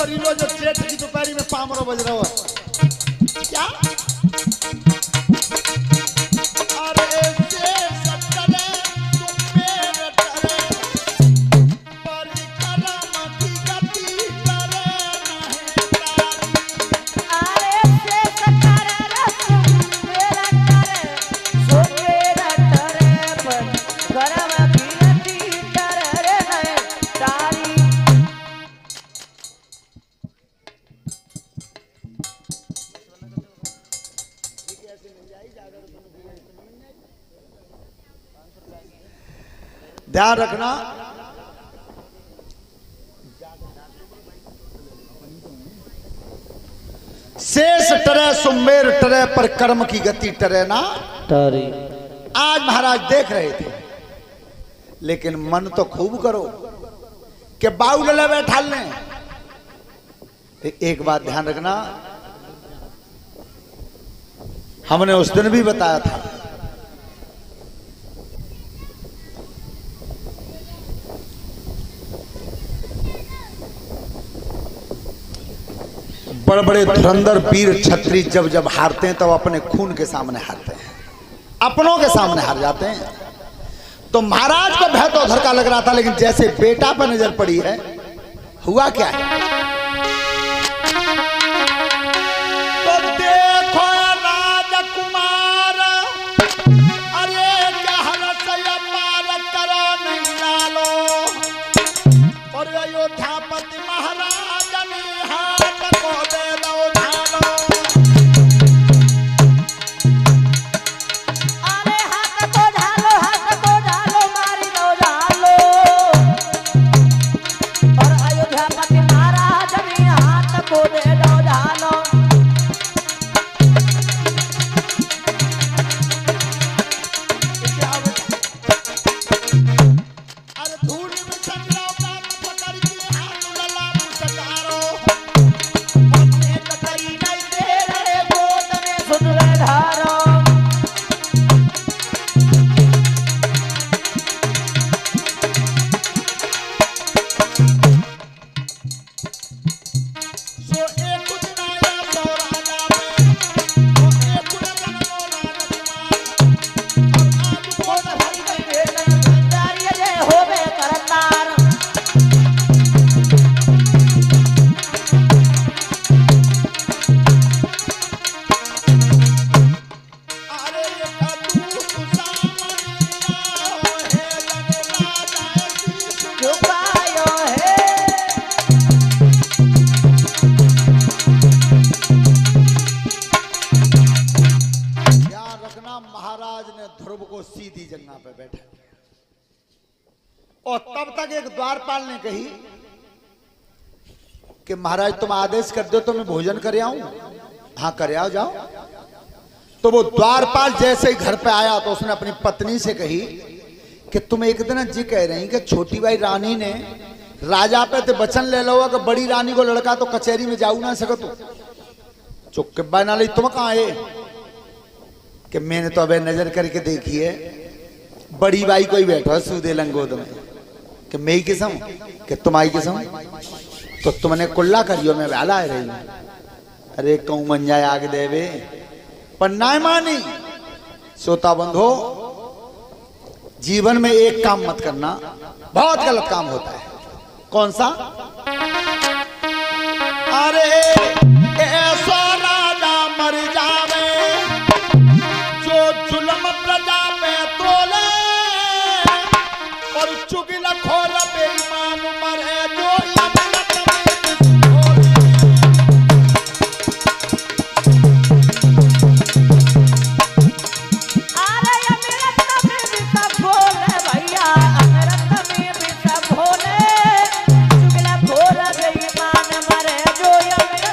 शरीरो जो चेट की दोपहरी में पामरो बज रहा है क्या? अरे से सटले तुम मेरे टरे परिक्रम की गति करे नहीं अरे से सटरे तुम मेरे टरे सो मेरे टरे परिक्रम की गति करे नहीं तारी। ध्यान रखना शेष टरे सुमेर टरे पर कर्म की गति टरे ना तारी। आज महाराज देख रहे थे, लेकिन मन तो खूब करो कि बाऊ लले बैठा लें। एक बात ध्यान रखना, हमने उस दिन भी बताया था बड़े बड़े धुरंधर वीर छत्री जब जब हारते हैं तब अपने खून के सामने हारते हैं, अपनों के सामने हार जाते हैं। तो महाराज को भय तो उधर का लग रहा था, लेकिन जैसे बेटा पर नजर पड़ी है, हुआ क्या है? तो देखो राजकुमार, अरे क्या हालत है पार करो नहीं डालो, और अयोध्यापति महाराज ने हाथ को दे दो झालो। अरे हाथ को ढालो मारी दो ढालो, और अयोध्यापति महाराज ने हाथ को दे दो ढालो। अरे धूल में चंद्रा कान पकड़ के हाथ लला मुस्कारो, अपने कतई नहीं तेरे गोद में सुधरे धारो। सो एक दिन आया सो राजा में, सो एक दिन बनो राजकुमार, और आज भरी गई भंडारी जय होवे करतार। अरे ये कदू सामने है लगे राजा शीश झुकायो है ध्यान रखना, महाराज ने ध्रुव को सीधी जगह पे बैठा, और तब तक एक द्वारपाल ने कही कि महाराज तुम आदेश कर दो तो मैं भोजन कर आऊं। हाँ कर आओ, जाओ। तो वो द्वारपाल जैसे ही घर पे आया तो उसने अपनी पत्नी से कही कि तुम एक दिन जी कह रही कि छोटी भाई रानी ने राजा पे तो वचन ले लो कि बड़ी रानी को लड़का तो कचहरी में जाऊ ना सको, तो चुप के बना ली, तुम कहाँ आए? कि मैंने तो अबे नजर करके देखी है, बड़ी बाई कोई बैठा सूदे लंगोद में, कि मैं ही किस्म कि तुम्हारी किस्म, तो तुमने कुल्ला करियो मैं वाला है रही। अरे कहूं मन जाए आग देवे पर ना मानी। सोता बंधो, जीवन में एक काम मत करना, बहुत गलत काम होता है। कौन सा? अरे ऐसा राजा मर जावे जो जुल्म प्रजा पे तोले, और चुगल खोर बेईमान मरे जो अमृत में घोले। अरे अमृत में भी सब भोले भैया, अमृत में भी सब भोले। चुगला खोर बेईमान मरे जो अमृत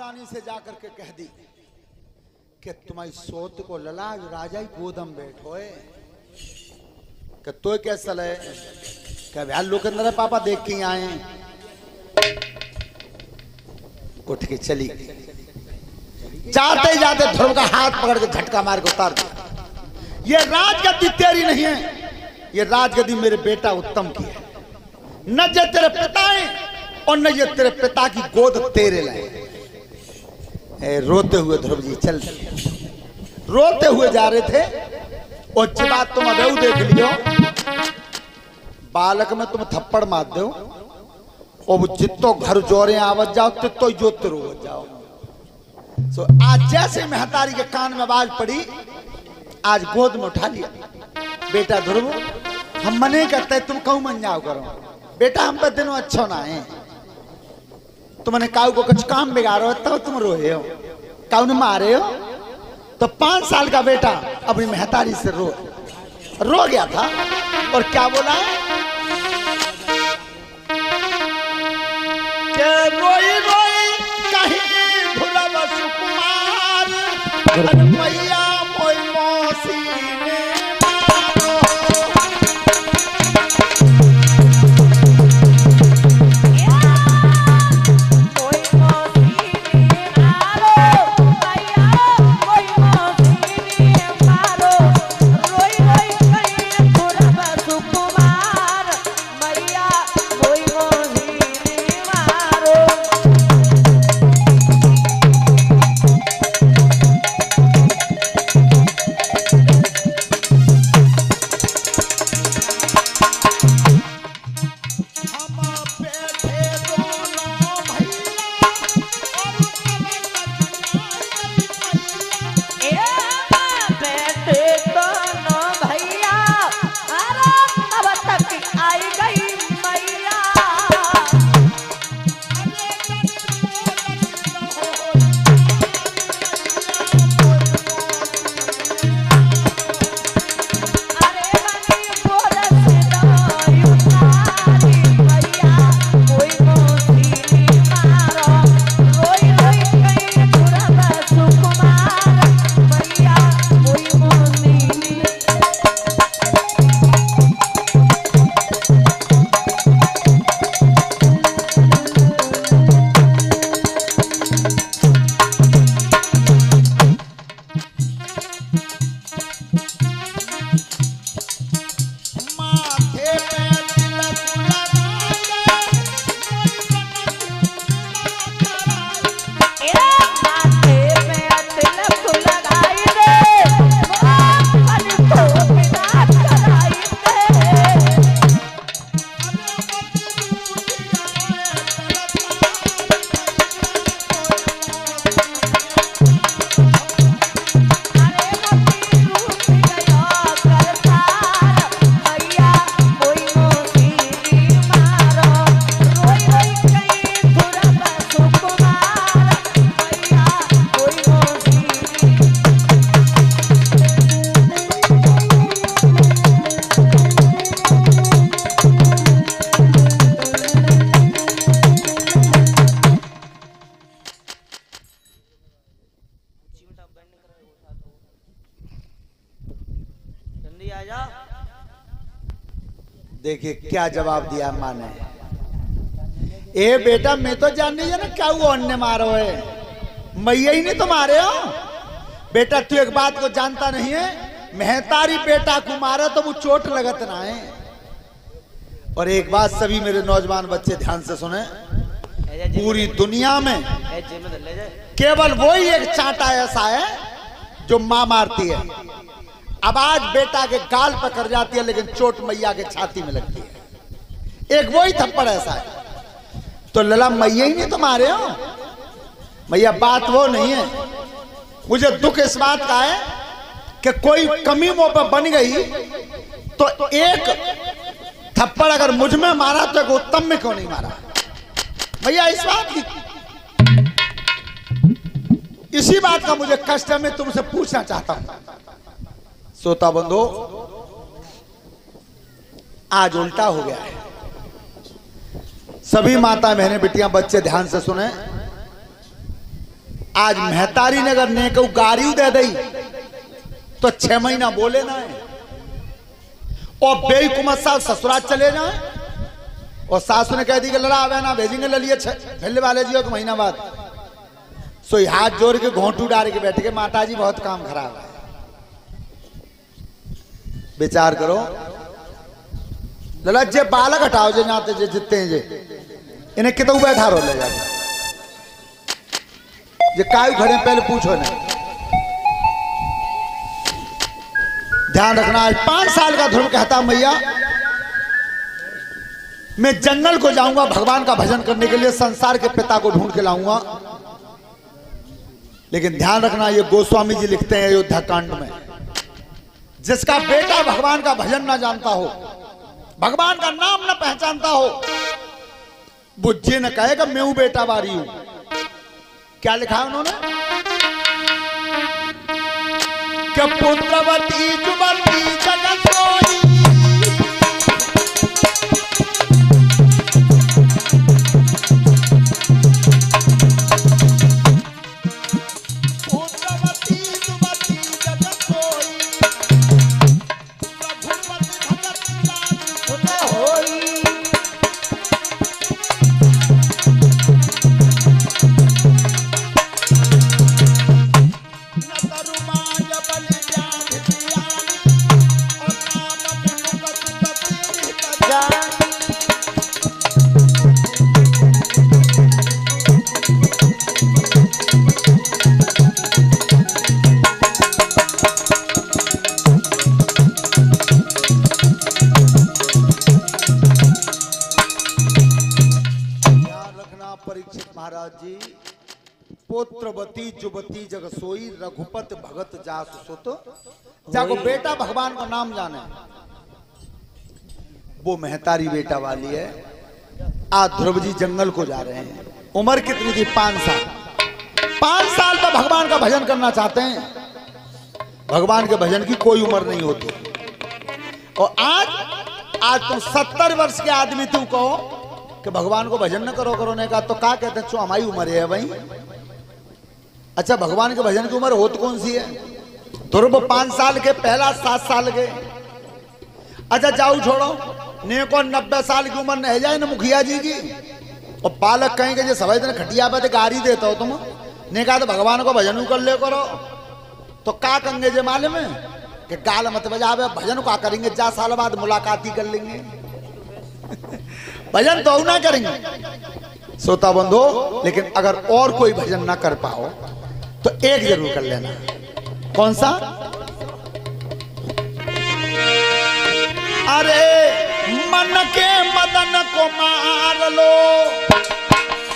महारानी से जाकर के कह दी कि तुम्हारी सोत को लला राजा ही गोदम बैठो है कि तो कैसा है क्या भैया लोग अंदर पापा देख के आए। उठ के चली जाते जाते ध्रुव का हाथ पकड़ के झटका मार के उतार दिया। ये राजगद्दी तेरी नहीं है, ये राजगद्दी मेरे बेटा उत्तम की है। न ये तेरे पिता है और न ये तेरे पिता की गोद तेरे लाए। रोते हुए ध्रुव जी चल रोते हुए जा रहे थे। और जब बात तुम अबेऊ देख लियो बालक में तुम थप्पड़ मार दो और वो जितो घर जोरे आवत जाओ तितो जोत रो जाओ। सो आज जैसे महतारी के कान में आवाज पड़ी आज गोद में उठा लिया। बेटा ध्रुव हम मने करते तुम कहूं मन जाओ करो बेटा हम पर दिनों अच्छो ना है। तुमने काऊ को कुछ काम बिगाड़ो तब तुम रोए हो काऊ ने मारे हो। तो 5 साल का बेटा अपनी महतारी से रो गया था और क्या बोला कि रोई रोई कहीं ध्रुव सुकुमार मैया मोई मौसी ने देखिए क्या जवाब दिया माँ ने। ए बेटा मैं तो जान नहीं ना क्या वो अन्य मारो है मैया ही नहीं तो मारे हो। बेटा तू एक बात को जानता नहीं है महतारी बेटा को मारा तो वो चोट लगत ना है। और एक बात सभी मेरे नौजवान बच्चे ध्यान से सुने पूरी दुनिया में केवल वही एक चांटा ऐसा है जो माँ मारती है। अब आज बेटा के गाल पकड़ जाती है लेकिन चोट मैया के छाती में लगती है। एक वही थप्पड़ ऐसा है। तो लला मैया ही नहीं तो मारे हो। मैया बात वो नहीं है। मुझे दुख इस बात का है कि कोई कमी मुंह पर बन गई तो एक थप्पड़ अगर मुझ में मारा तो एक उत्तम में क्यों नहीं मारा। भैया इस बात की इसी बात का मुझे कष्ट है। मैं तुमसे पूछना चाहता हूं श्रोता बंधु आज उल्टा हो गया है। सभी माता बहनें बिटियां बच्चे ध्यान से सुने। आज मेहतारी नगर ने को गाड़ी दे दई तो 6 महीना बोले ना है और बेकुमत साहब ससुराल चले जाए और सासू ने कह दी कि लड़ा आवे ना भेजेंगे ललिए मिलने वाले जी 1 महीना बाद। सो हाथ जोड़ के घोंटू डाल के बैठ के माता जी बहुत काम खराब है। विचार करो ललच जे बालक हटाओ जे जाते जे जितते हैं जे इन्हें कितों बैठा रो ले जाते जे कायू खड़े पहले पूछो ना। ध्यान रखना आज 5 साल का ध्रुव कहता मैया मैं जंगल को जाऊंगा भगवान का भजन करने के लिए, संसार के पिता को ढूंढ के लाऊंगा। लेकिन ध्यान रखना ये गोस्वामी जी लिखते हैं अयोध्या कांड में, जिसका बेटा भगवान का भजन ना जानता हो, भगवान का नाम ना पहचानता हो, वो ये न कहेगा मैं हूं बेटा बारी हूं। क्या लिखा है उन्होंने कि पुत्रवती जुवती जगत सोई, पुत्रवती जुवती जगत सोई, रघुपति भगत सुत होई। पुत्रवती जुवती जग सोई, रघुपत भगत जासु सुत। जाको बेटा भगवान का नाम जाने वो मेहतारी बेटा वाली है। आज ध्रुव जी जंगल को जा रहे हैं। उम्र कितनी थी? 5 साल। 5 साल पर भगवान का भजन करना चाहते हैं। भगवान के भजन की कोई उम्र नहीं होती। और आज तुम 70 वर्ष के आदमी तुम कहो कि भगवान को भजन न करो ने कहा तो क्या कहते हैं? हमारी उम्र है भाई। अच्छा भगवान के भजन की उम्र होती कौन सी है? ध्रुव 5 साल के, पहला 7 साल के। अच्छा जाऊ छोड़ो ने को 90 साल की उम्र नहीं जाए ना मुखिया जी की। और बालक कहेंगे जो सभी दिन खटिया पे गाड़ी देता हो तुम ने कहा तो भगवान को भजन कर ले करो तो क्या कहेंगे जे मालूम है कि गाल मत बजावे, भजन क्या करेंगे? 10 साल बाद मुलाकात ही कर लेंगे। भजन तो ना करेंगे श्रोता बंधो। लेकिन अगर और कोई भजन ना कर पाओ तो एक जरूर कर लेना। कौन सा? अरे मन के मदन को मार लो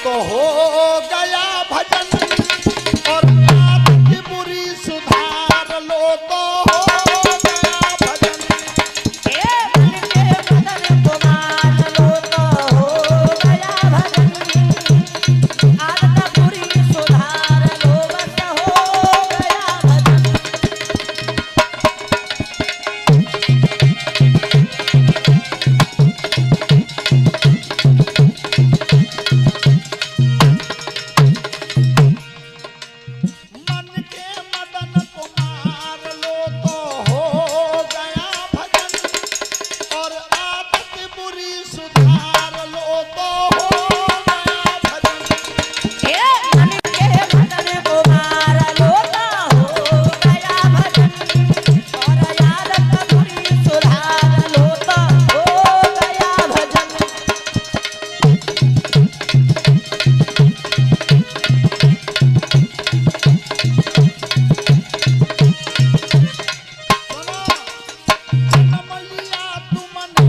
तो हो गया भजन, और आदत की बुरी सुधार लो तो हो गया भजन। मन के मदन को मार लो तो हो गया भजन, आदत बुरी सुधार लो बस हो गया भजन। मन के मदन को मार लो तो हो गया भजन, और आदत बुरी सुधार लो तो हो गया भजन। मन के मदन को मार लो तो हो गया भजन, और आदत बुरी सुधार लो तो हो गया भजन। नमलिया तुमने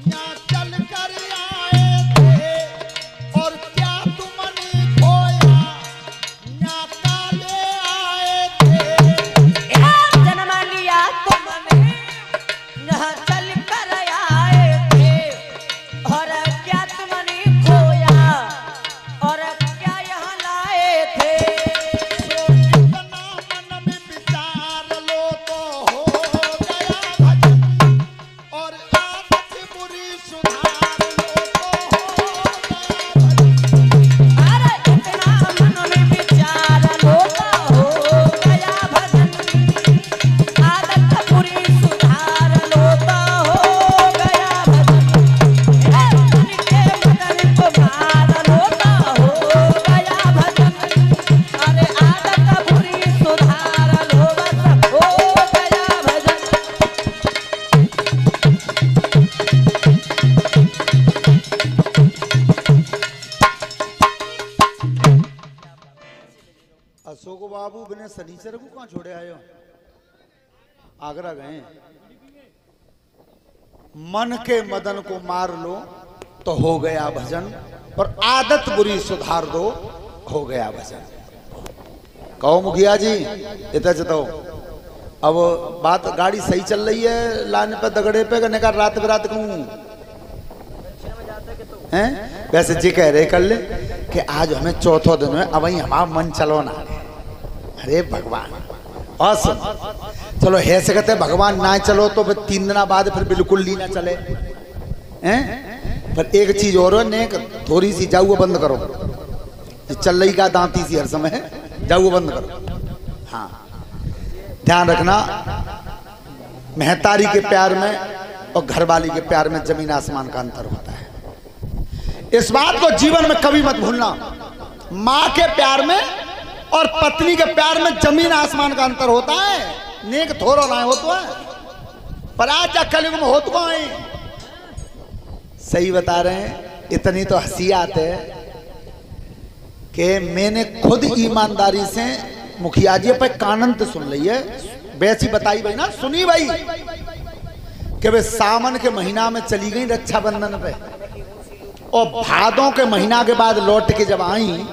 यहाँ चल कर आए थे, और क्या तुमने खोया यहाँ काले आए थे। जन्म लिया तुमने यहाँ चल कर आए थे, और क्या तुमने खोया और क्या यहाँ लाए थे। इतना मन में विचार लो तो हो गया भजन, और आदत बुरी सुधार लो तो हो गया भजन। अरे इतना मन में विचार अशोक बाबू बिना शनिचर को कहाँ छोड़े आयो? आगरा गए। मन के मदन को मार लो तो हो गया भजन, और आदत बुरी सुधार दो हो गया भजन। कहो मुखिया जी इतना चतो, अब बात गाड़ी सही चल रही है, लाने पे दगड़े पे करने का रात बिरात कहूँ हैं। वैसे जी कह रहे कर ले कि आज हमें चौथा दिन है, अब वही हमारा मन चलो ना। अरे भगवान, और सुन, चलो है से कहते भगवान ना चलो तो फिर 3 दिन बाद फिर बिल्कुल ही ना चले हैं। पर एक चीज और है, थोड़ी सी जाऊ बंद करो, चल रही का दांती सी हर समय, जाऊ बंद करो। हाँ ध्यान रखना, महतारी के प्यार में और घरवाली के प्यार में जमीन आसमान का अंतर होता है। इस बात को जीवन में कभी मत भूलना। माँ के प्यार में और पत्नी के प्यार में जमीन आसमान का अंतर होता है। नेक थोड़ा ना होता है, पर आज जा कलयुग में होता है। सही बता रहे हैं। इतनी तो हंसी आते है कि मैंने खुद ईमानदारी से मुखिया जी पे कानंत सुन ली है, वैसी बताई भाई ना, सुनी भाई कि वे सावन के महीना में चली गई रक्षाबंधन पे, और भादों के महीना के बाद लौट के जब आई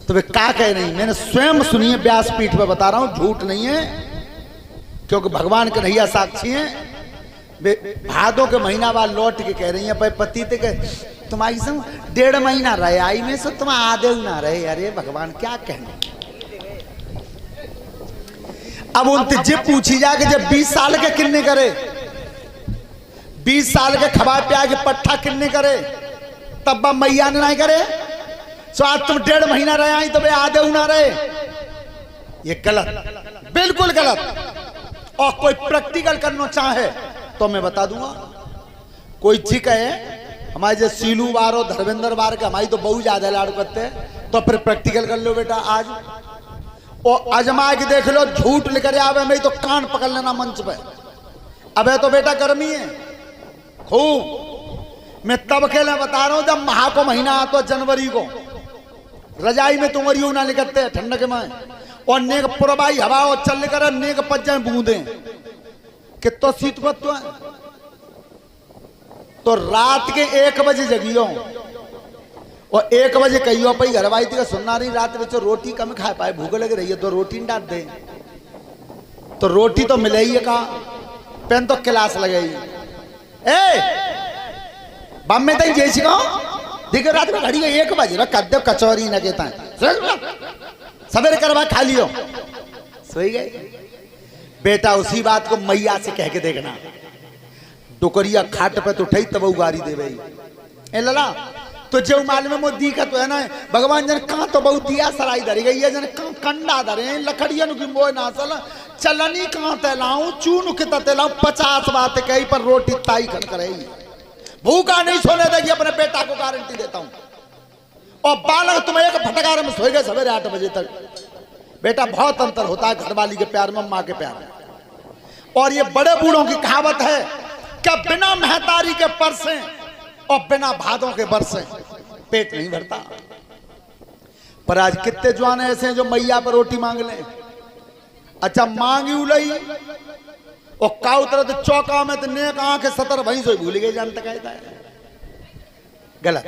तो वे क्या कह रही, मैंने स्वयं सुनी है, व्यासपीठ पे बता रहा हूं, झूठ नहीं है, क्योंकि भगवान के नैया साक्षी हैं। वे भादों के महीना बाद लौट के कह रही है, भाई पति थे के तुम्हारी संग 1.5 महीना रहे, आई में से तुम आधे ना रहे। अरे भगवान क्या कहने। अब उनसे जब पूछी जा कि जब 20 साल के किन्ने करे, 20 साल के खबा प्या के पट्ठा किन्ने करे, तब मैया ने नहीं करे। सो आज तुम 1.5 महीना रहे आई तो वे आधे ना रहे। ये गलत, बिल्कुल गलत। और कोई प्रैक्टिकल करना चाहे तो मैं बता दूंगा। कोई ठीक है हमारे जो सीलू बार और धर्मेंद्र बार के, हमारी तो बहुत ज्यादा लाड़ करते हैं, तो फिर प्रैक्टिकल कर लो बेटा आज, और अजमा के देख लो। झूठ लेकर आवे मैं तो कान पकड़ लेना मंच पे। अबे तो बेटा गर्मी है खूब। मैं तब के लिए बता रहा हूं जब महा को महीना आता, जनवरी को रजाई में तुमरियो ना निकलते हैं ठंडक में, और नेक पुरबाई हवा और चल कर नेक पच जाए बूंदे, कितना शीत पत्तो है। तो रात के 1 बजे जगियो, और 1 बजे कहियो भाई घरवाई थी सुनना नहीं, रात में तो रोटी कम खा पाए, भूख लग रही है तो रोटी नहीं डाल दे, तो रोटी तो मिले ही है कहा, पेन तो क्लास लगेगी। ए बम में तई जैसी कहो देखो रात में घड़ी 1 बजे कद्दे कचौरी न कहता है, सवेरे करवा खा लियो, सोई गए। बेटा उसी बात को मैया से कह के देखना, डुकरिया खाट पे तो उठाई तब उगारी दे भाई। ए लला तो जो माल में मोदी का तो है ना, भगवान जन कहाँ तो बहुत दिया सराई धरी गई है, जन कंडा धरे लकड़ियन की मोह ना चलनी कहाँ तैलाऊं, चून के तैलाऊं, 50 बात कही पर रोटी ताई कर करे। भूखा नहीं सोने देगी, अपने बेटा को गारंटी देता हूं। और बालक तुम एक फटकार में सोएगा सवेरे 8 बजे तक। बेटा बहुत अंतर होता है घरवाली के प्यार में, माँ के प्यार में। और ये बड़े बूढ़ों की कहावत है क्या, बिना महतारी के परसे और बिना भादों के बरसे पेट नहीं भरता। पर आज कितने जवान ऐसे हैं जो मैया पर रोटी मांग लें। अच्छा मांगी उलई और काउ तरह तो चौका में तो नेक आंखें 70 वहीं से भूल गए, जानता कहता है गलत।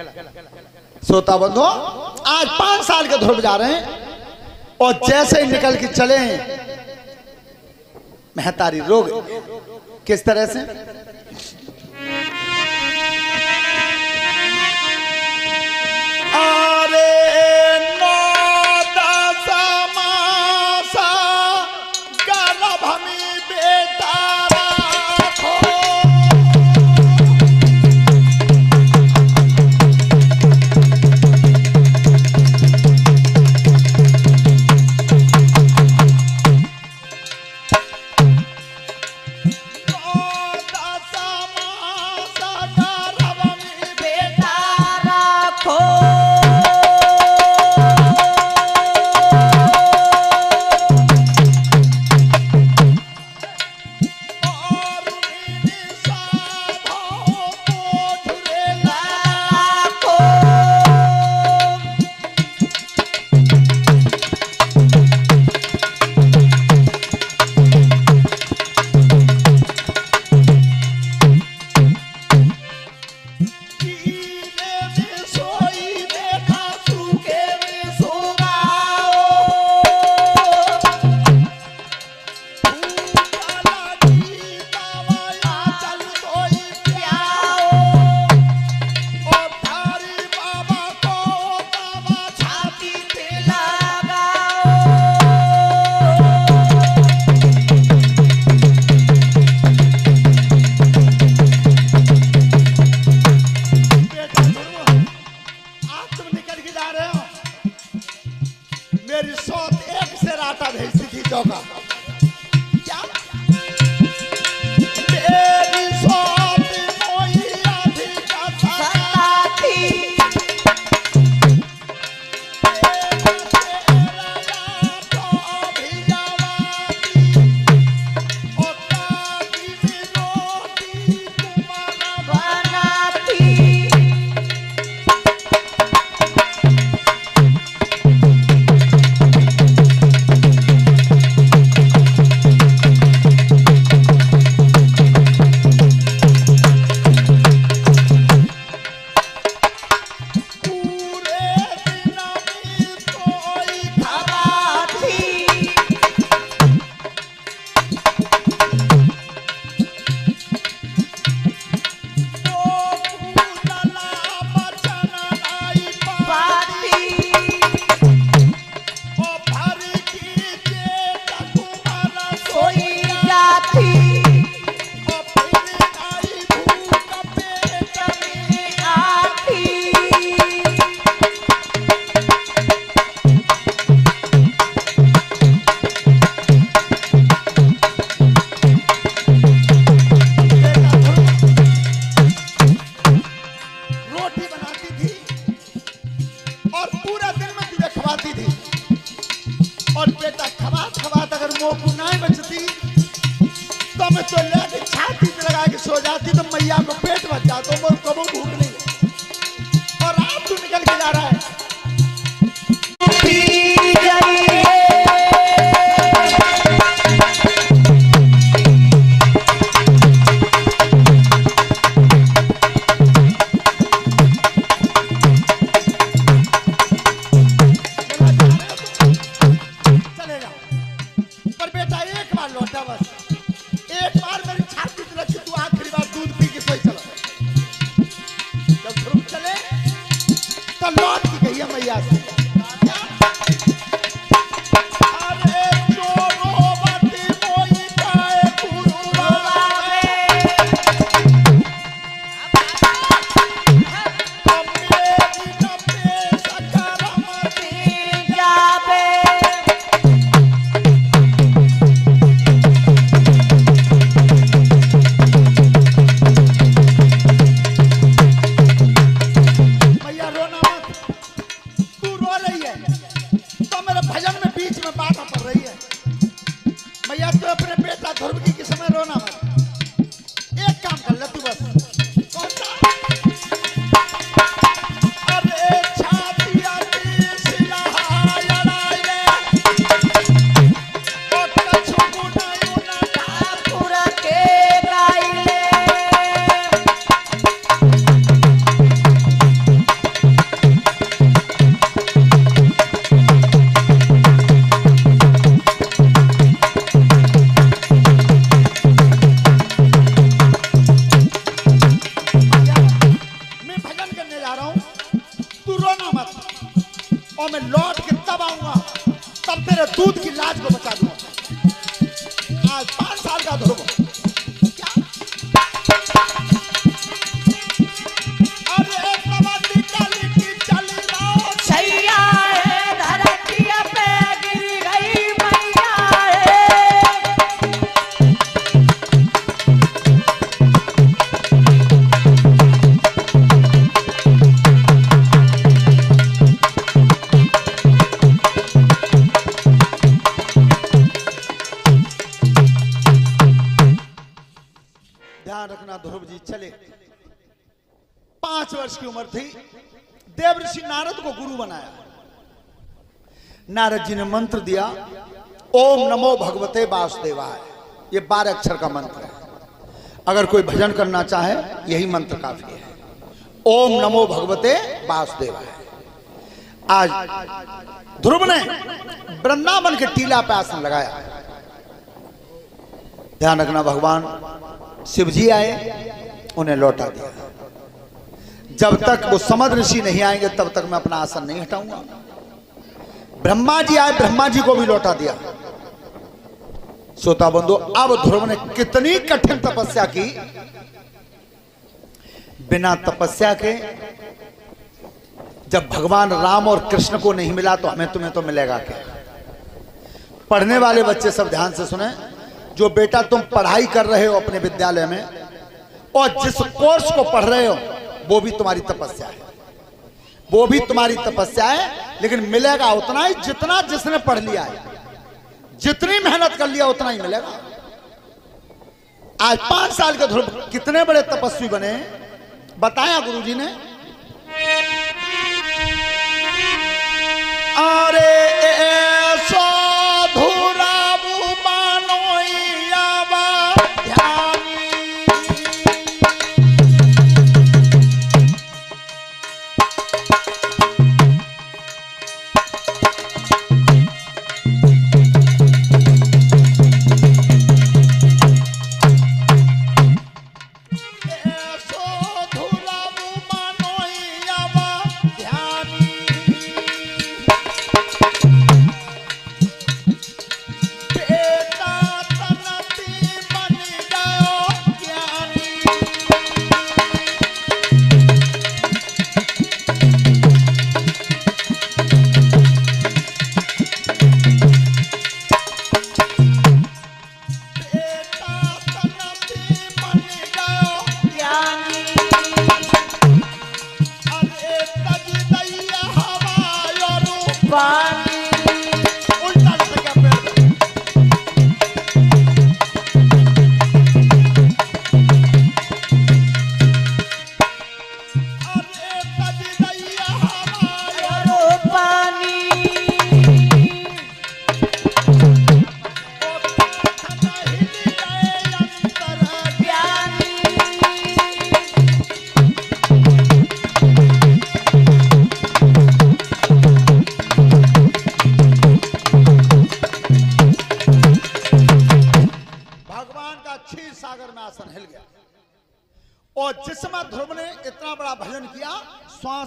सोता बंधो आज 5 साल के ध्रुव जा रहे हैं, और जैसे ही निकल के चले महतारी रोग किस तरह से। अरे मेरी सौत एक से राटा भेजती थी चौका। क्या मेरी सौत मोई आधी का सताती सो जाती तो मैया को पेट बच जाता, तो कबो भूख नहीं है। और रात तू निकल के जा रहा है। चले जाओ, पर बेटा एक बार लौटा बस, एक बार मेरी छाती से लगी, तू आखिरी बार दूध पी के सोई चलो। जब ध्रुव चले तो लौट की गई है मैया से। अरे चोरो बाती मोई काए गुरुवा मेरी नपे सकरमती जाबे मैया रोना मत, तू रो रही है तो मेरे भजन में बीच में बाधा पड़ रही है। मैया तू अपने बेटा ध्रुव की समय रोना मत, एक काम कर ले तू बस। कौन सा? अरे छाती आती सिलहा लड़ाई ओ कछु गुनाई ना ठाकुर के गाइले मैं भजन करने जा रहा हूँ, तू रोना मत, और मैं लौट के तब आऊंगा, तब तेरे दूध की लाज को बचा दूंगा। आज 5 साल का ध्रुव। क्या? अरे कबड्डी काली की चली रहो छैया है धरती पे गिर गई मैया है। ध्यान रखना ध्रुव जी चले। 5 वर्ष की उम्र थी, देव ऋषि नारद को गुरु बनाया। नारद जी ने मंत्र दिया, ओम नमो भगवते वासुदेवाय। ये 12 अक्षर का मंत्र है। अगर कोई भजन करना चाहे यही मंत्र काफी है, ओम नमो भगवते वासुदेवाय। आज ध्रुव ने वृंदावन के टीला पे आसन लगाया। ध्यान रखना, भगवान शिव जी आए, उन्हें लौटा दिया। जब तक वो समद ऋषि नहीं आएंगे तब तक मैं अपना आसन नहीं हटाऊंगा। ब्रह्मा जी आए, ब्रह्मा जी को भी लौटा दिया। श्रोता बंधु, अब ध्रुव ने कितनी कठिन तपस्या की, बिना तपस्या के जब भगवान राम और कृष्ण को नहीं मिला तो हमें तुम्हें तो मिलेगा क्या। पढ़ने वाले बच्चे सब ध्यान से सुने। जो बेटा तुम पढ़ाई कर रहे हो अपने विद्यालय में और जिस कोर्स को पढ़ रहे हो वो भी तुम्हारी तपस्या है, वो भी तुम्हारी तपस्या है, लेकिन मिलेगा उतना ही जितना जिसने पढ़ लिया है। जितनी मेहनत कर लिया उतना ही मिलेगा। आज 5 साल के ध्रुव कितने बड़े तपस्वी बने बताया गुरुजी ने। अरे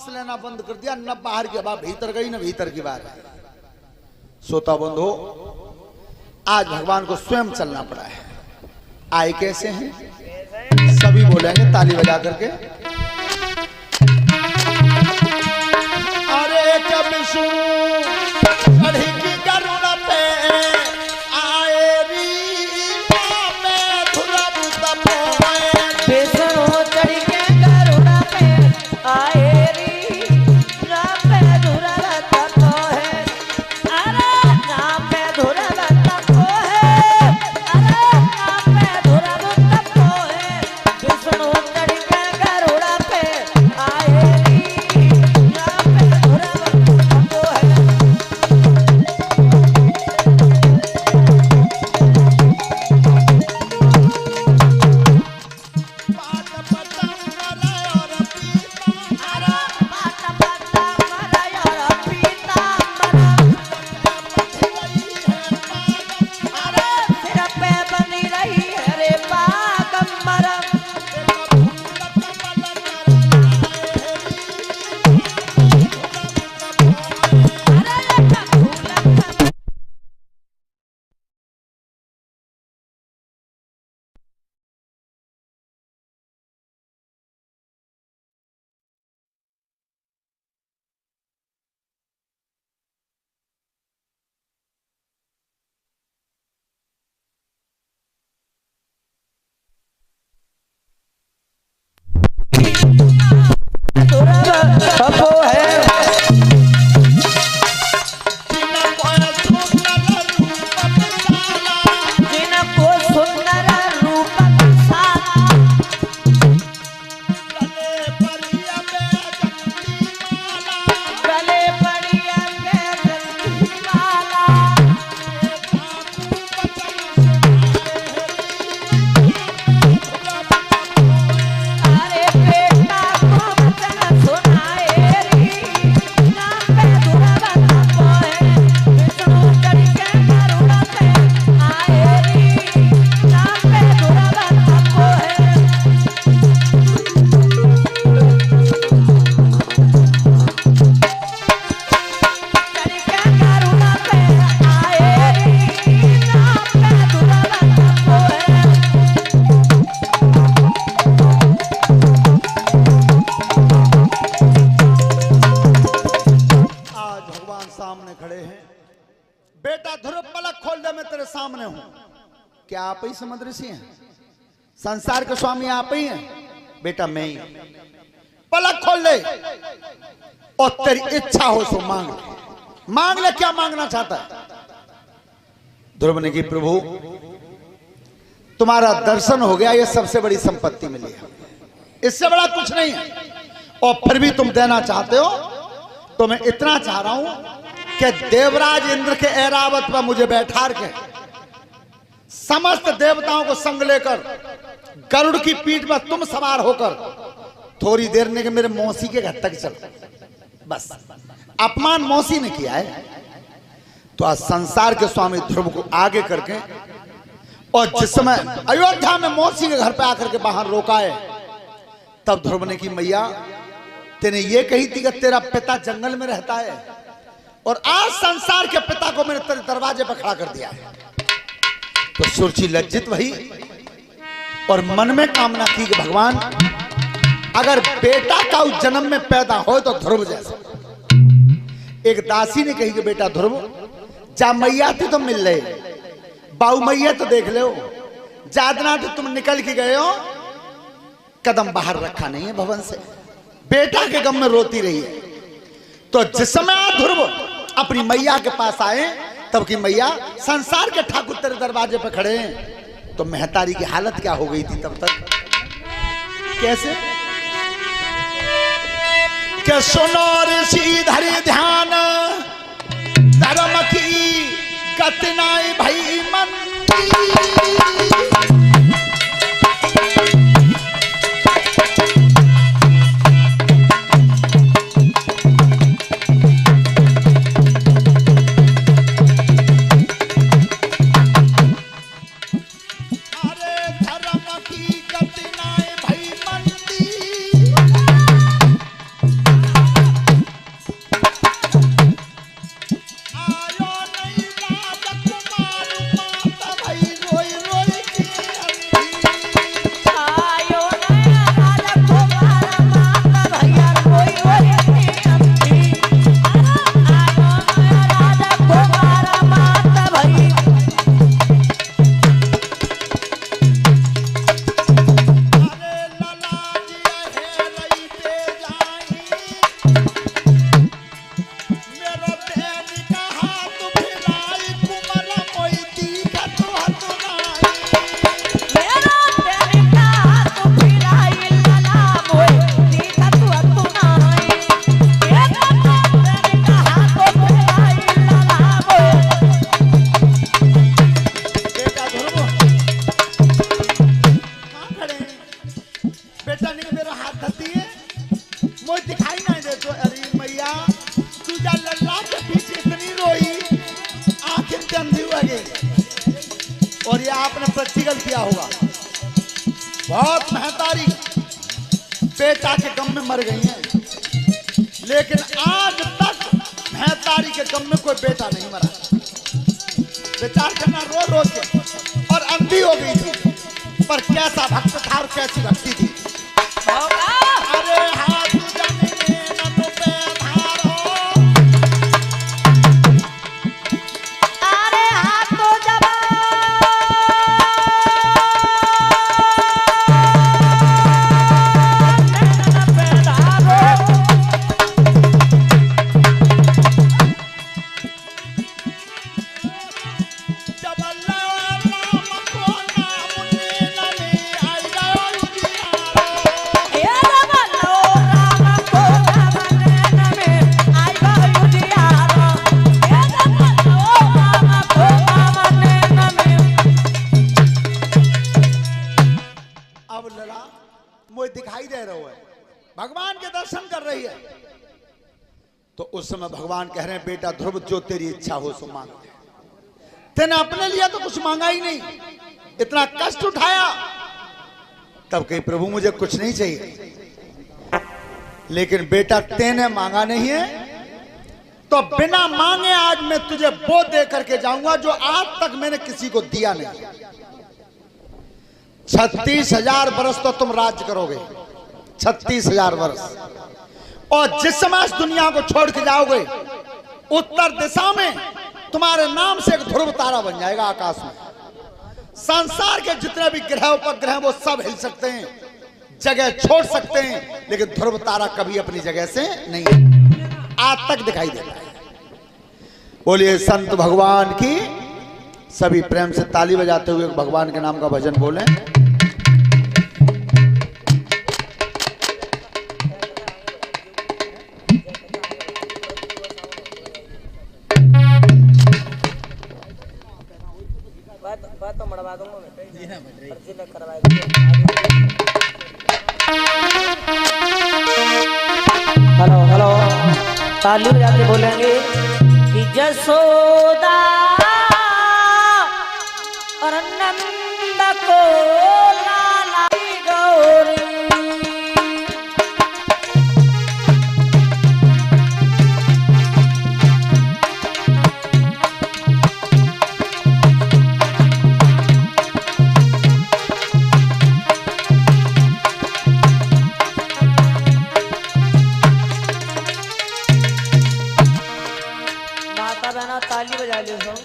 लेना बंद कर दिया, न बाहर की हवा भीतर गई न भीतर की बाहर आई। सोता बंद हो, आज भगवान को स्वयं चलना पड़ा है। आए कैसे हैं सभी बोलेंगे ताली बजा करके। अरे कब चढ़ी की गरुड़ पे आए री में धुरब तपोए, बेसनो चढ़ी के गरुड़ पे आए है। बेटा ध्रुव पलक खोल दे, मैं तेरे सामने हूं। क्या आप ही समुद्र ऋषि हैं? संसार के स्वामी आप ही हैं? बेटा मैं ही। पलक खोल दे और तेरी इच्छा हो सो मांग ले। मांग ले, क्या मांगना चाहता है? ध्रुव ने की प्रभु तुम्हारा दर्शन हो गया, ये सबसे बड़ी संपत्ति मिली है, इससे बड़ा कुछ नहीं है। और फिर भी तुम देना चाहते हो तो मैं इतना चाह रहा हूं कि देवराज इंद्र के ऐरावत पर मुझे बैठा के समस्त देवताओं को संग लेकर गरुड़ की पीठ पर तुम सवार होकर थोड़ी देर ने मेरे मौसी के घर तक चल। बस अपमान मौसी ने किया है, तो आज संसार के स्वामी ध्रुव को आगे करके, और जिस समय अयोध्या में मौसी के घर पे आकर के बाहर रोका है, तब ध्रुव ने की मैया तेने ये कही थी कि तेरा पिता जंगल में रहता है, और आज संसार के पिता को मैंने तेरे दरवाजे पर खड़ा कर दिया है। तो सुरची लज्जित भई और मन में कामना की कि भगवान अगर बेटा का उस जन्म में पैदा हो तो ध्रुव जैसा। एक दासी ने कही कि बेटा ध्रुव जा मैया थी तो मिल रहे, बाऊ मैया तो देख लो, जादना तो तुम निकल के गए हो, कदम बाहर रखा नहीं है भवन से, बेटा के गम में रोती रही है। तो जिस समय ध्रुव अपनी मैया के पास आए, तब की मैया संसार के ठाकुर तेरे दरवाजे पे खड़े हैं। तो महतारी की हालत क्या हो गई थी तब तक? कैसे के सुनो ऋषि धरे ध्यान, धर्म की गति नाई भई मंदी। और ये आपने प्रैक्टिकल किया होगा, बहुत महतारी बेटा के गम में मर गई हैं, लेकिन आज तक महतारी के गम में कोई बेटा नहीं मरा। विचार करना रो रो के, और अंधी हो गई थी, पर कैसा भक्त था और कैसी भक्ति थी। अरे हाथ दिखाई दे रहा है, भगवान के दर्शन कर रही है। तो उस समय भगवान कह रहे हैं बेटा ध्रुव जो तेरी इच्छा हो सो मांग। तेने अपने लिए तो कुछ मांगा ही नहीं, इतना कष्ट उठाया, तब कही प्रभु मुझे कुछ नहीं चाहिए, लेकिन बेटा तेने मांगा नहीं है तो बिना मांगे आज मैं तुझे वो दे करके जाऊंगा जो आज तक मैंने किसी को दिया नहीं। 36,000 वर्ष तो तुम राज्य करोगे, 36,000 वर्ष, और जिस समय इस दुनिया को छोड़ के जाओगे उत्तर दिशा में तुम्हारे नाम से एक ध्रुव तारा बन जाएगा आकाश में। संसार के जितने भी ग्रह उपग्रह वो सब हिल सकते हैं, जगह छोड़ सकते हैं, लेकिन ध्रुव तारा कभी अपनी जगह से नहीं आज तक दिखाई देता है। बोलिए संत भगवान की। सभी प्रेम से ताली बजाते हुए भगवान के नाम का भजन बोलें। बात तो मड़वा दूंगा मैं, पर्ची न करवाए। हेलो हेलो, ताली बजाते बोलेंगे कि जसोदा और नंद को लाला गौरी। ताली बजा लो सब,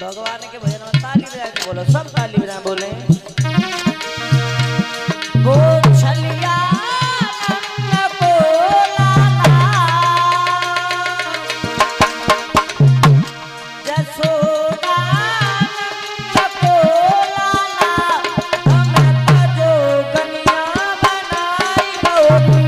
भगवान के भजन में ताली बजा के बोलो, सब ताली बजा बोले। वो छलिया नंद को लाला, जसोदा नंद को लाला, हमें जो कन्या बनाई गौरी।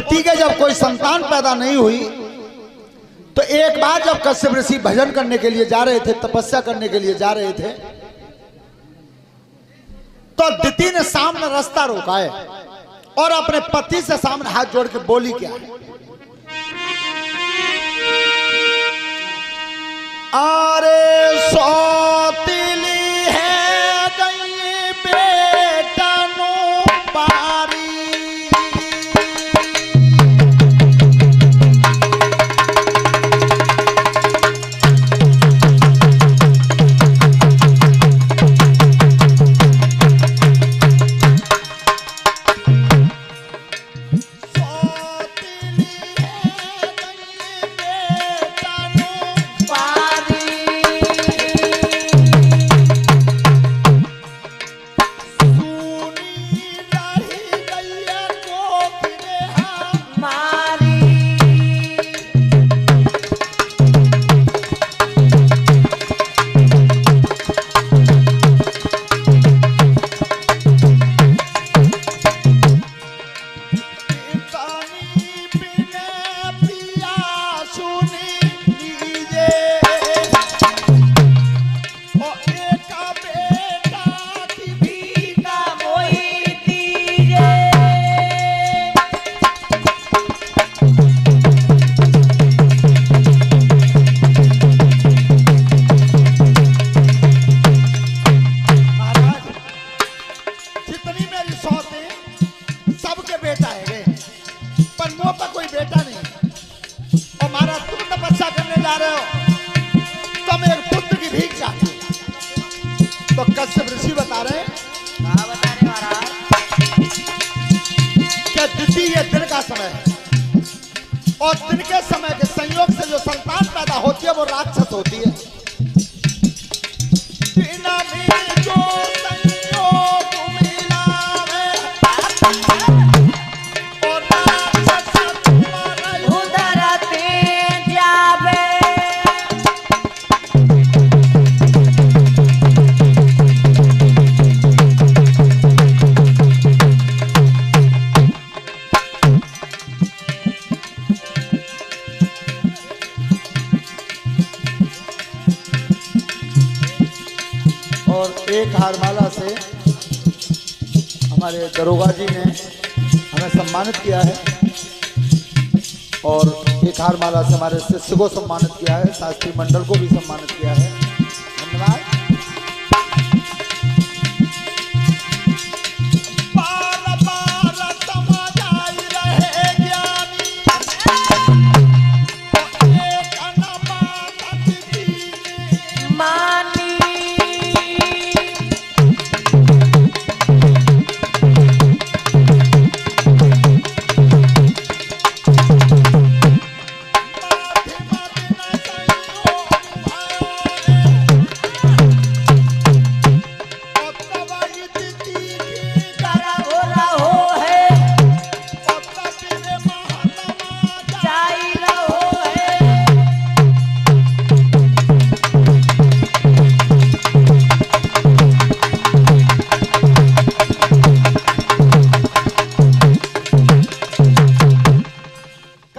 दिति के जब कोई संतान पैदा नहीं हुई तो एक बार जब कश्यप ऋषि भजन करने के लिए जा रहे थे, तपस्या करने के लिए जा रहे थे, तो दिति ने सामने रास्ता रोका है और अपने पति से सामने हाथ जोड़ के बोली क्या है, अरे सौतीली है गई बेटा नो पारी, और दिन के समय के संयोग से जो संतान पैदा होती है वो राक्षस होती है। जो संयोग मिलावे और राक्षस उधरते जावे। एक हारमाला से हमारे दरोगा जी ने हमें सम्मानित किया है और एक हारमाला से हमारे शिष्य को सम्मानित किया है, शास्त्री मंडल को भी सम्मानित किया है। धन्यवाद।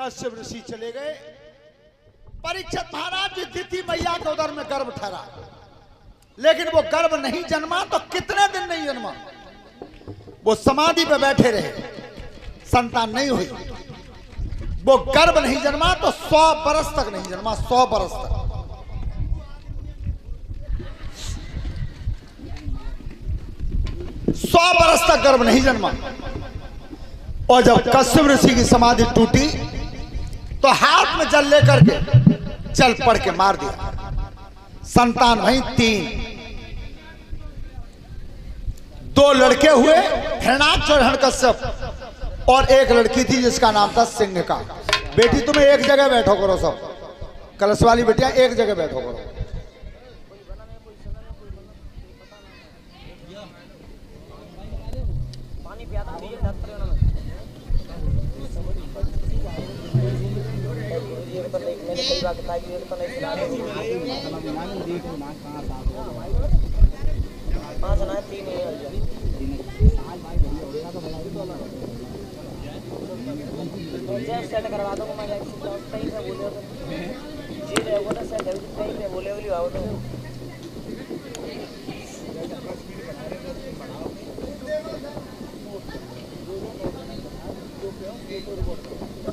कश्यप ऋषि चले गए। परीक्षित महाराज जी दिति मैया के उदर में गर्भ ठहरा, लेकिन वो गर्भ नहीं जन्मा तो कितने दिन नहीं जन्मा, वो समाधि पे बैठे रहे, संतान नहीं हुई। वो गर्भ नहीं जन्मा तो 100 बरस तक नहीं जन्मा, 100 बरस तक। 100 बरस तक गर्भ नहीं जन्मा। और जब कश्यप ऋषि की समाधि टूटी तो हाथ में जल लेकर के चल पड़ के मार दिया। संतान वहीं 3, 2 लड़के हुए, हिरणाक्ष और हिरण्यकश्यप, और एक लड़की थी जिसका नाम था सिंह का। बेटी तुम्हें एक जगह बैठो करो, सब कलश वाली बेटियां एक जगह बैठो करो। सेट करवा दूंगा मैं कहीं से बोले हो जी रहेगा ना सेट कहीं से बोले बोली आओ तो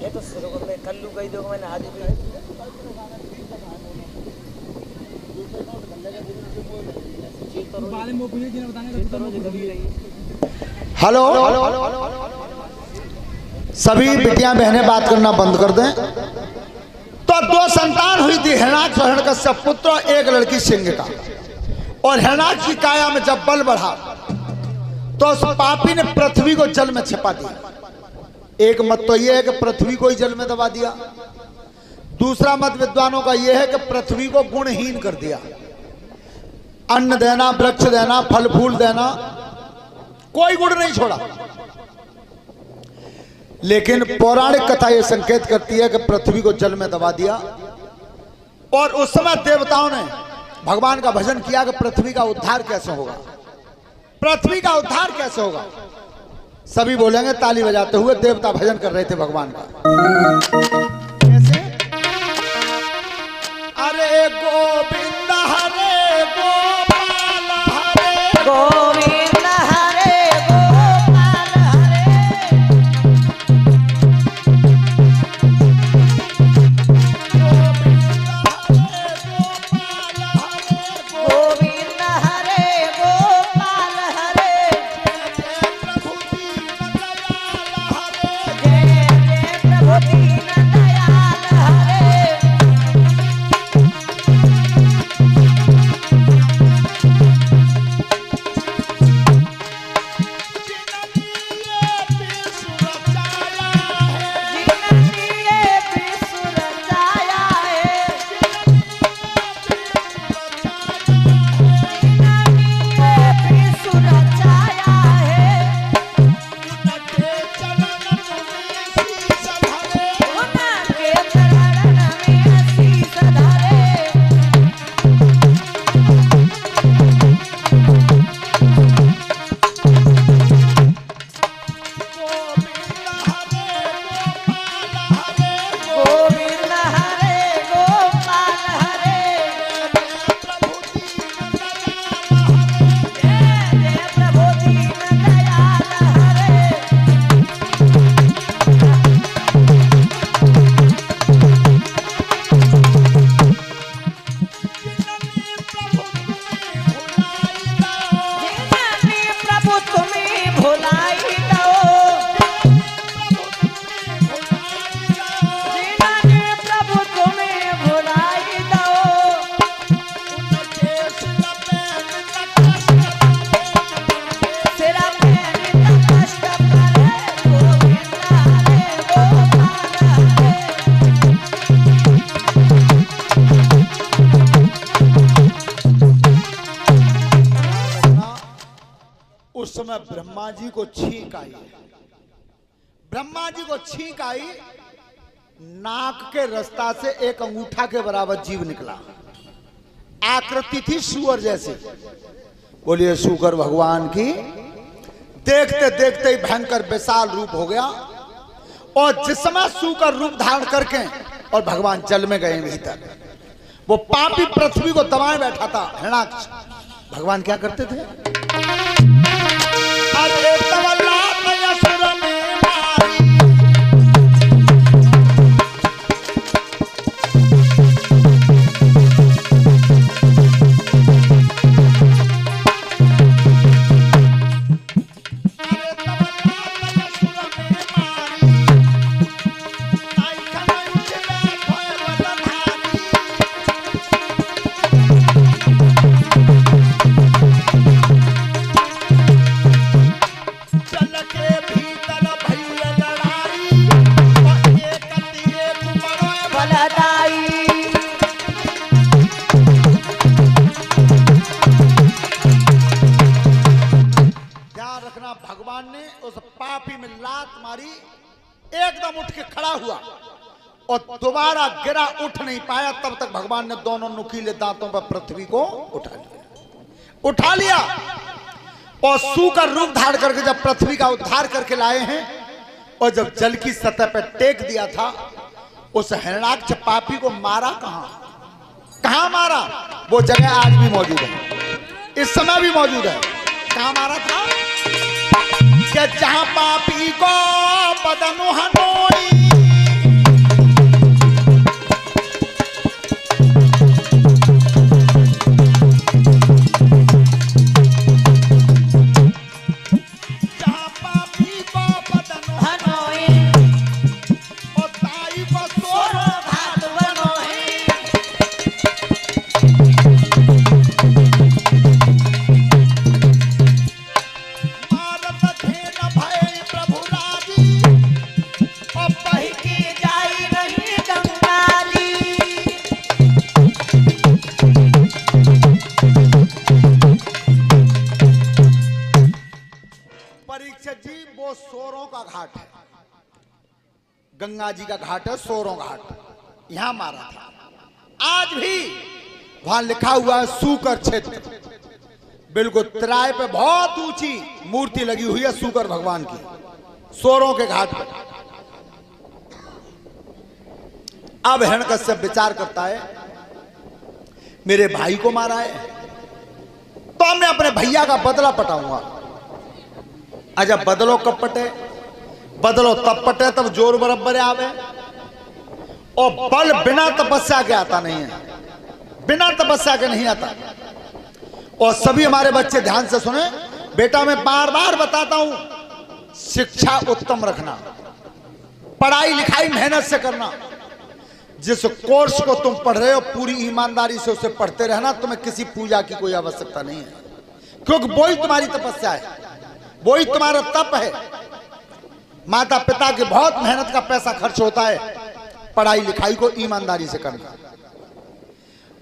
ये तो शुरू कर मैं कल्लू कही दूंगा मैंने आज भी हेलो, सभी बेटियां बहनें बात करना बंद कर दें। तो दो संतान हुई थी, हिरणाक्ष और हिरण्यकश्यप पुत्र, एक लड़की सिंह का। और हिरणाक्ष की काया में जब बल बढ़ा तो उस पापी ने पृथ्वी को जल में छिपा दिया। एक मत तो यह है कि पृथ्वी को ही जल में दबा दिया, दूसरा मत विद्वानों का यह है कि पृथ्वी को गुणहीन कर दिया। अन्न देना, वृक्ष देना, फल फूल देना, कोई गुण नहीं छोड़ा। लेकिन पौराणिक कथा यह संकेत करती है कि पृथ्वी को जल में दबा दिया। और उस समय देवताओं ने भगवान का भजन किया कि पृथ्वी का उद्धार कैसे होगा, पृथ्वी का उद्धार कैसे होगा। सभी बोलेंगे ताली बजाते हुए, देवता भजन कर रहे थे भगवान का। कैसे? अरे गोविंद हरे गोपाल हरे गोविंद हरे गोपाल हरे गोविंद हरे गोपाल हरे जय जय प्रभु दीन दयाल हरे उस समय ब्रह्मा जी को छींक आई, ब्रह्मा जी को छींक आई, नाक के रास्ता से एक अंगूठा के बराबर जीव निकला। आकृति थी सूअर जैसी। बोलिए शूकर भगवान की। देखते देखते ही भयंकर विशाल रूप हो गया। और जिस समय शूकर रूप धारण करके और भगवान जल में गए भीतर, वो पापी पृथ्वी को दबाए बैठा था हिरणाक्ष। भगवान क्या करते थे? अरे तवल्ला असुर ने मारी, भगवान ने उस पापी में लात मारी, एकदम उठ के खड़ा हुआ और दोबारा गिरा, उठ नहीं पाया। तब तक भगवान ने दोनों नुकीले दांतों पर पृथ्वी को उठा लिया और सूकर रूप धारण करके जब पृथ्वी का उद्धार करके लाए हैं और जब जल की सतह पर टेक दिया था, उस हिरण्याक्ष पापी को मारा कहां मारा? वो जगह आज भी मौजूद है, इस समय भी मौजूद है। कहां मारा था? कि जहां पापी को बदन हनोई, गंगा जी का घाट है, सोरों घाट, यहां मारा था। आज भी वहां लिखा हुआ है सूकर क्षेत्र, बिल्कुल तराई पे बहुत ऊंची मूर्ति लगी हुई है सूकर भगवान की, सोरों के घाट पर। अब हिरण्यकश्यप विचार करता है, मेरे भाई को मारा है तो मैं अपने भैया का बदला पटाऊंगा। अच्छा, बदलो कब पटे? बदलो तब पटे तब जोर बराबर आवे, और बल बिना तपस्या के आता नहीं है, बिना तपस्या के नहीं आता। और सभी हमारे बच्चे ध्यान से सुने बेटा, मैं बार बार बताता हूं, शिक्षा उत्तम रखना, पढ़ाई लिखाई मेहनत से करना। जिस कोर्स को तुम पढ़ रहे हो पूरी ईमानदारी से उसे पढ़ते रहना, तुम्हें किसी पूजा की कोई आवश्यकता नहीं है, क्योंकि वही तुम्हारी तपस्या है, वही तुम्हारा तप है। माता पिता की बहुत मेहनत का पैसा खर्च होता है पढ़ाई लिखाई को ईमानदारी से करना।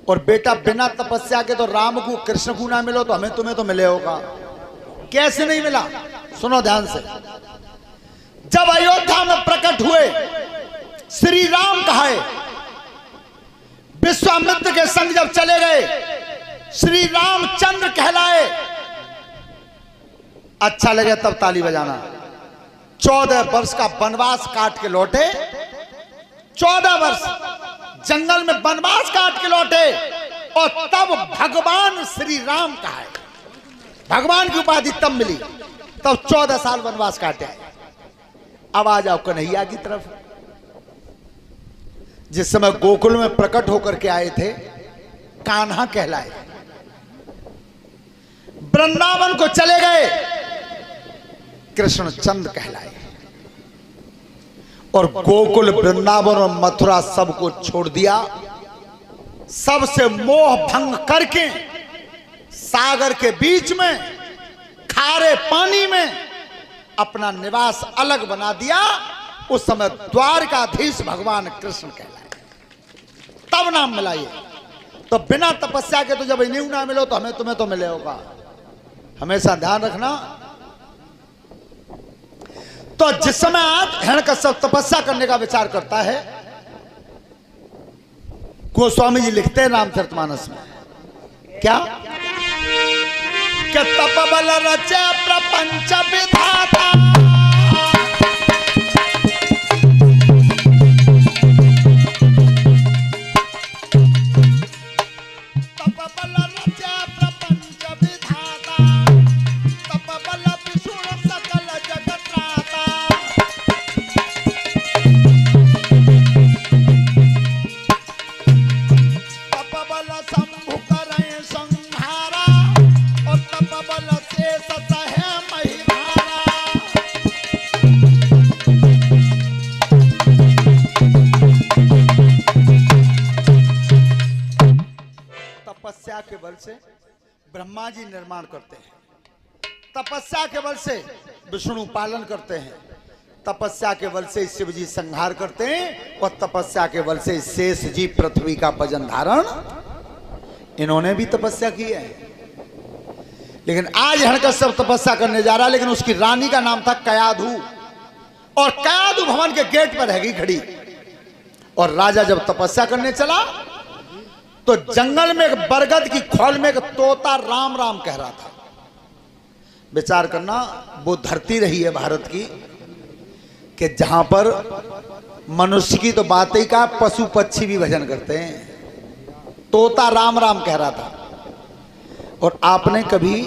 और बेटा, बिना तपस्या के तो राम को कृष्ण को ना मिलो तो हमें तुम्हें तो मिले होगा, कैसे नहीं मिला? सुनो ध्यान से। जब अयोध्या में प्रकट हुए श्री राम कहाए, विश्वामित्र के संग जब चले गए, श्री रामचंद्र कहलाए। अच्छा लगे तब ताली बजाना। 14 वर्ष का वनवास काट के लौटे, 14 वर्ष जंगल में वनवास काट के लौटे, और तब भगवान श्री राम का है, भगवान की उपाधि तब मिली, तब 14 साल वनवास काटे। अब आ जाओ कन्हैया की तरफ। जिस समय गोकुल में प्रकट होकर के आए थे, कान्हा कहलाए। वृंदावन को चले गए, कृष्णचंद्र कहलाए। और गोकुल, वृंदावन और मथुरा सबको छोड़ दिया, सबसे मोह भंग करके सागर के बीच में खारे पानी में अपना निवास अलग बना दिया। उस समय द्वारकाधीश भगवान कृष्ण कहलाए, तब नाम मिला ये। तो बिना तपस्या के तो जब इन्हें ना मिलो तो हमें तुम्हें तो मिले होगा, हमेशा ध्यान रखना। तो जिस समय आज हिरण्यकश्यप तपस्या करने का विचार करता है, गोस्वामी जी लिखते हैं रामचरितमानस में, क्या कि तप बल रचे प्रपंच विधाता, तप बल रचे प्रपंच विधाता, तप बल विष्णु सकल जगत त्राता। तप बल शंभु करे संहारा, और तप बल शेष सहे महिमारा। तपस्या के बल से ब्रह्मा जी निर्माण करते हैं, तपस्या के बल से विष्णु पालन करते हैं, तपस्या के बल से शिव जी संहार करते हैं, और तपस्या के बल से शेष जी पृथ्वी का वजन धारण, इन्होंने भी तपस्या की है। लेकिन आज हिरण्यकश्यप तपस्या करने जा रहा है, लेकिन उसकी रानी का नाम था कयाधु, और कयाधु भवन के गेट पर रहेगी खड़ी। और राजा जब तपस्या करने चला तो जंगल में एक बरगद की खोल में एक तोता राम राम कह रहा था। विचार करना, वो धरती रही है भारत की कि जहां पर मनुष्य की तो बात ही का, पशु पक्षी भी भजन करते हैं। तोता राम राम कह रहा था। और आपने कभी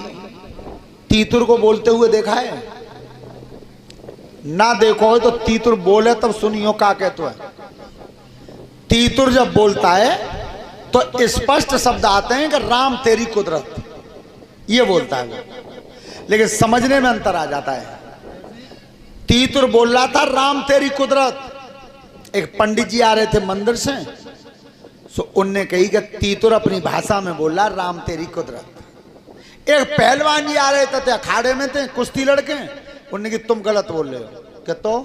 तीतुर को बोलते हुए देखा है? ना देखो हो तो तीतुर बोले तब सुनियो का कहते है। तीतुर जब बोलता है तो स्पष्ट शब्द आते हैं कि राम तेरी कुदरत, ये बोलता है वो, लेकिन समझने में अंतर आ जाता है। तीतुर बोल रहा था राम तेरी कुदरत। एक पंडित जी आ रहे थे मंदिर से, सो उनने कही कि तीतुर अपनी भाषा में बोला राम तेरी कुदरत। एक पहलवान जी आ रहे थे, अखाड़े में थे, कुश्ती लड़के, उनने की तुम गलत बोल रहे हो कि तो